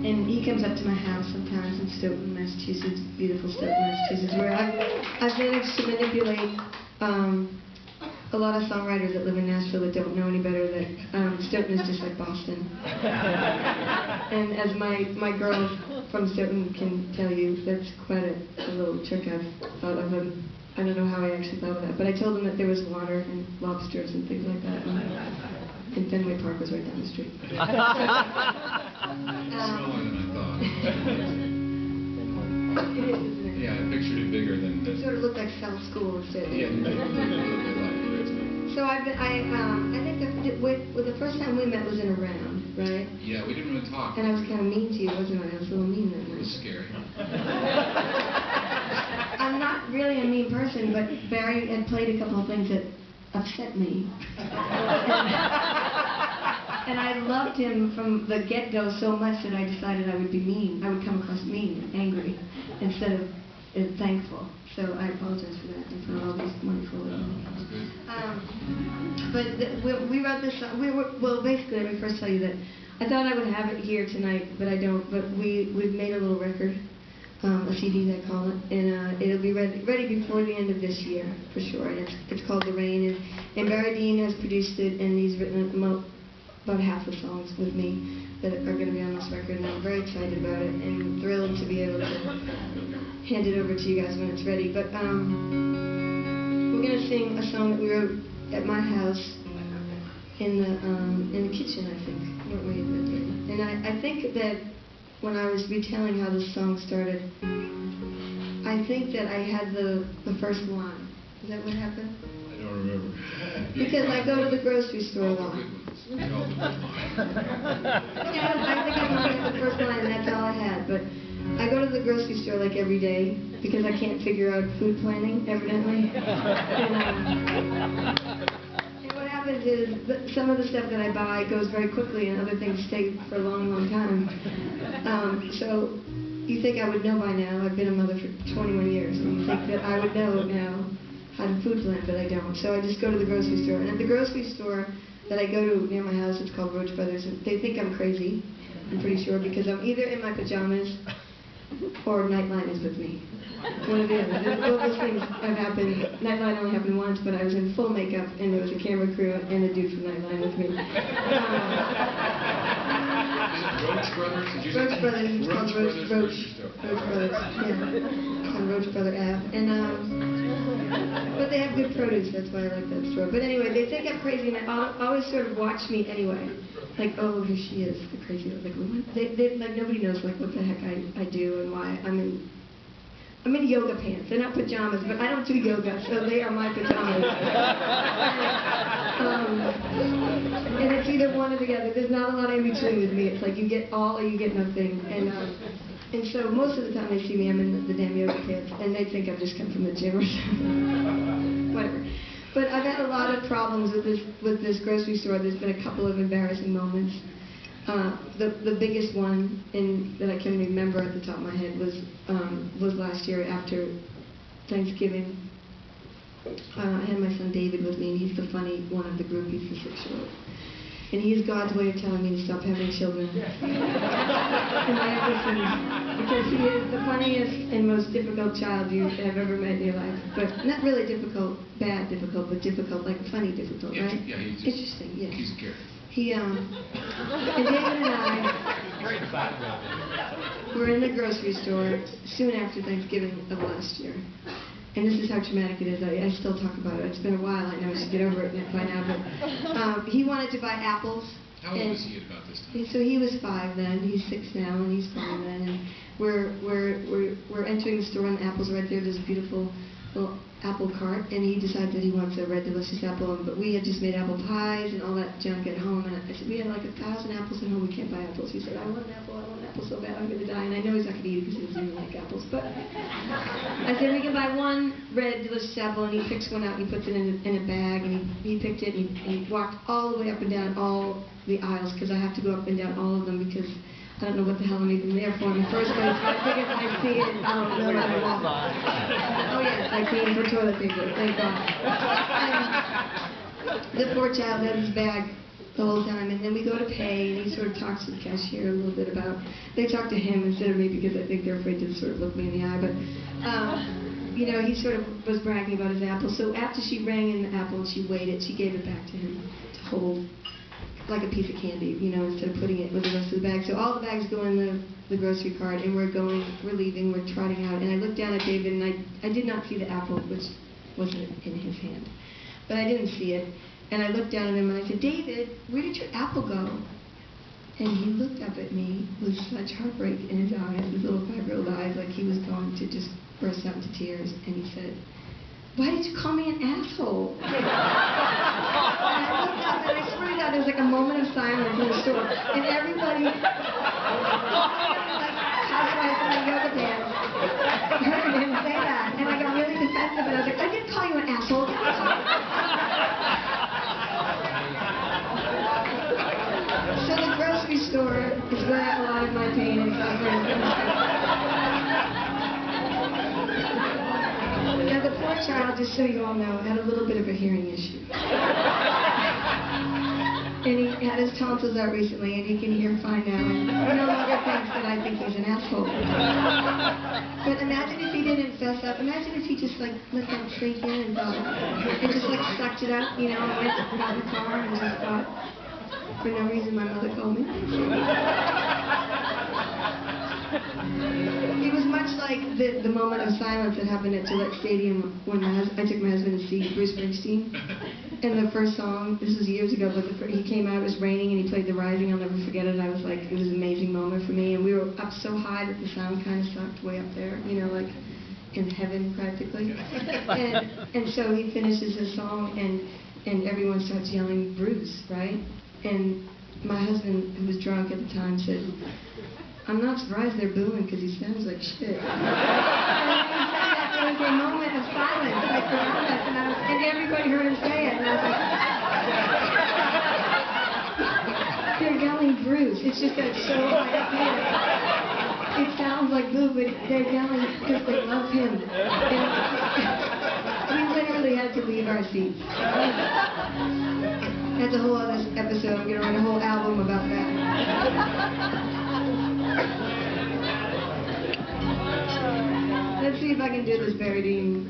And he comes up to my house sometimes in Stoughton, Massachusetts, beautiful Stoughton, Massachusetts, where I've managed to manipulate a lot of songwriters that live in Nashville that don't know any better that Stoughton is just like Boston. And as my girls from Stoughton can tell you, that's quite a little trick I've thought of. I don't know how I actually thought of that, but I told them that there was water and lobsters and things like that. And Fenway Park was right down the street. Smaller than I thought. It is, isn't it? Yeah, I pictured it bigger than this. It sort of looked like South School instead. Yeah, it did look a little bit like it. So I think the first time we met was in a round, right? Yeah, we didn't really talk. And I was kind of mean to you, wasn't I? I was a little mean that It was night. scary. I'm not really a mean person, but Barry had played a couple of things that upset me. And I loved him from the get-go so much that I decided I would be mean. I would come across mean and angry instead of thankful. So I apologize for that in front of all these wonderful women. But we wrote this song. Well, basically, let me first tell you that I thought I would have it here tonight, but I don't. But we've made a little record, a CD, they call it, and it'll be ready before the end of this year, for sure. And it's called The Rain, and Barry Dean has produced it, and he's written about half the songs with me that are going to be on this record, and I'm very excited about it, and thrilled to be able to hand it over to you guys when it's ready. But we're going to sing a song that we wrote at my house in the kitchen, I think, weren't we? And I think that when I was retelling how this song started, I think that I had the first line. Is that what happened? I don't remember. Because I go to the grocery store a lot. All the good ones. Yeah, I think I had the first line, and that's all I had. But I go to the grocery store like every day because I can't figure out food planning, evidently. And what happens is that some of the stuff that I buy goes very quickly, and other things stay for a long, long time. So you think I would know by now. I've been a mother for 21 years, and you think that I would know now how to food plan, but I don't. So I just go to the grocery store, and at the grocery store that I go to near my house, it's called Roach Brothers, and they think I'm crazy, I'm pretty sure, because I'm either in my pajamas or Nightline is with me. One of the other. Both those things have happened. Nightline only happened once, but I was in full makeup, and there was a camera crew and a dude from Nightline with me. Roach Brothers? Did you say Roach Brothers, it's called Roach Brothers, yeah, on Roach Brother Ave. And, but they have good produce, that's why I like that store. But anyway, they think I'm crazy, and they always sort of watch me anyway. Like, oh, here she is, the crazy, like nobody knows, like, what the heck I do and why I'm in yoga pants. They're not pajamas, but I don't do yoga, so they are my pajamas. And it's either one or the other. There's not a lot in between with me. It's like you get all or you get nothing. And so most of the time they see me, I'm in the damn yoga pants, and they think I've just come from the gym or something. Whatever. But I've had a lot of problems with this grocery store. There's been a couple of embarrassing moments. The biggest one that I can remember at the top of my head was last year after Thanksgiving. I had my son David with me, and he's the funny one of the group. He's the 6-year-old. And he is God's way of telling me to stop having children. And I have listened, because he is the funniest and most difficult child you have ever met in your life. But not really difficult, bad difficult, but difficult, like funny difficult, right? Yeah, he's just interesting, yeah. He's a character. And David and I were in the grocery store soon after Thanksgiving of last year. And this is how traumatic it is. I still talk about it. It's been a while. I know I should get over it by now. But he wanted to buy apples. How old was he at about this time? So he was 5 then. He's 6 now, and he's 5 then. And we're entering the store, and the apples are right there. There's a beautiful little apple cart, and he decides that he wants a red delicious apple. But we had just made apple pies and all that junk at home. And I said, we have like 1,000 apples at home. We can't buy apples. He said, I want an apple so bad, I'm going to die. And I know he's not going to eat it because he doesn't even like apples. But I said, we can buy one red delicious apple, and he picks one out, and he puts it in a bag, and he picked it, and he walked all the way up and down all the aisles, because I have to go up and down all of them, because I don't know what the hell I'm even there for in the first place. I figured I see it, I don't know how to walk. Oh yes, I came for toilet paper, thank God. And the poor child had his bag the whole time. And then we go to pay, and he sort of talks to the cashier a little bit about, they talk to him instead of me because I think they're afraid to sort of look me in the eye. But, you know, he sort of was bragging about his apple. So after she rang in the apple and she weighed it, she gave it back to him to hold like a piece of candy, you know, instead of putting it with the rest of the bag. So all the bags go in the grocery cart, and we're leaving, we're trotting out. And I looked down at David, and I did not see the apple, which wasn't in his hand. But I didn't see it. And I looked down at him, and I said, David, where did your apple go? And he looked up at me with such heartbreak in his eyes, his little 5-year-old eyes, like he was going to just burst out into tears. And he said, why did you call me an asshole? And I looked up, and I swear to God, there was like a moment of silence in the store. And everybody, like housewives in the yoga pants, heard him say that. And I got really defensive, and I was like, I didn't call you an asshole. So the grocery store is where a lot of my pain and suffering comes. Now, the poor child, just so you all know, had a little bit of a hearing issue. And he had his tonsils out recently, and he can hear fine now, and no longer thinks that I think he's an asshole. But imagine if he didn't fess up. Imagine if he just, like, let that sink in and thought, and just, like, sucked it up, you know, and went out in the car and just thought, for no reason, my mother called me. It was much like the moment of silence that happened at Gillette Stadium when I took my husband to see Bruce Springsteen. And the first song, this was years ago, but he came out, it was raining, and he played The Rising. I'll never forget it. I was like, it was an amazing moment for me. And we were up so high that the sound kind of sucked way up there, you know, like in heaven practically. And so he finishes his song, and everyone starts yelling, Bruce, right? And my husband, who was drunk at the time, said, I'm not surprised they're booing because he sounds like shit. And there was a moment of silence, like around us, and everybody heard him say it, and I was like, they're yelling Bruce. It's just that it's so high up here. It sounds like boo, but they're yelling because they love him. And we literally had to leave our seats. That's a whole other episode. I'm going to write a whole album about that. Let's see if I can do this parody.